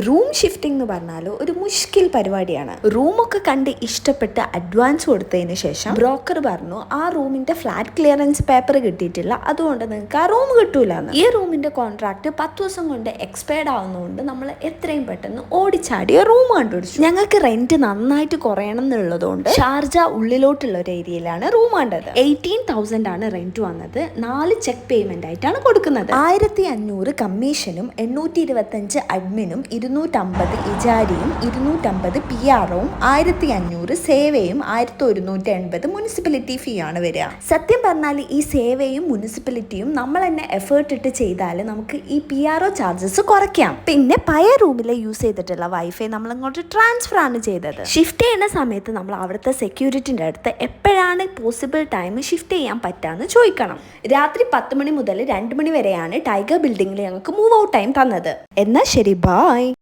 Room shifting എന്ന് പറഞ്ഞാൽ ഒരു മുഷ്കിൽ പരിപാടിയാണ്. റൂമൊക്കെ കണ്ട് ഇഷ്ടപ്പെട്ട് അഡ്വാൻസ് കൊടുത്തതിന് ശേഷം ബ്രോക്കർ പറഞ്ഞു ആ റൂമിന്റെ ഫ്ലാറ്റ് ക്ലിയറൻസ് പേപ്പർ കിട്ടിയിട്ടില്ല, അതുകൊണ്ട് നിങ്ങൾക്ക് ആ റൂം കിട്ടൂലെന്ന്. ഈ റൂമിന്റെ കോൺട്രാക്ട് 10 ദിവസം കൊണ്ട് എക്സ്പയർഡ് ആവുന്നതുകൊണ്ട് നമ്മൾ എത്രയും പെട്ടെന്ന് ഓടിച്ചാടിയ റൂം കണ്ടുപിടിച്ചു. ഞങ്ങൾക്ക് റെന്റ് നന്നായിട്ട് കുറയണം എന്നുള്ളതുകൊണ്ട് ഷാർജ ഉള്ളിലോട്ടുള്ള ഒരു ഏരിയയിലാണ് റൂം കണ്ടത്. 18,000 ആണ് റെന്റ് വന്നത്. 4 ചെക്ക് പേയ്മെന്റ് ആയിട്ടാണ് കൊടുക്കുന്നത്. 1500 കമ്മീഷനും 825 അഡ്മിനും 250 ഇജാരിയും 250 PR-ഉം 1500 സേവയും 1180 മുനിസിപ്പാലിറ്റി ഫീ ആണ് വരിക. സത്യം പറഞ്ഞാൽ ഈ സേവയും മുനിസിപ്പാലിറ്റിയും നമ്മൾ തന്നെ എഫേർട്ട് ഇട്ട് ചെയ്താൽ നമുക്ക് ഈ PRO ചാർജസ് കുറയ്ക്കാം. പിന്നെ പഴയ റൂമിലെ യൂസ് ചെയ്തിട്ടുള്ള വൈഫൈ നമ്മൾ ഇങ്ങോട്ട് ട്രാൻസ്ഫർ ആണ് ചെയ്തത്. ഷിഫ്റ്റ് ചെയ്യുന്ന സമയത്ത് നമ്മൾ അവിടുത്തെ സെക്യൂരിറ്റിൻ്റെ അടുത്ത് എപ്പോഴാണ് പോസിബിൾ ടൈം ഷിഫ്റ്റ് ചെയ്യാൻ പറ്റാന്ന് ചോദിക്കണം. രാത്രി 10 മണി മുതൽ 2 മണി വരെയാണ് ടൈഗർ ബിൽഡിംഗിൽ ഞങ്ങൾക്ക് മൂവ് ഔട്ട് ടൈം തന്നത്. എന്നാൽ ശരി, ബൈ.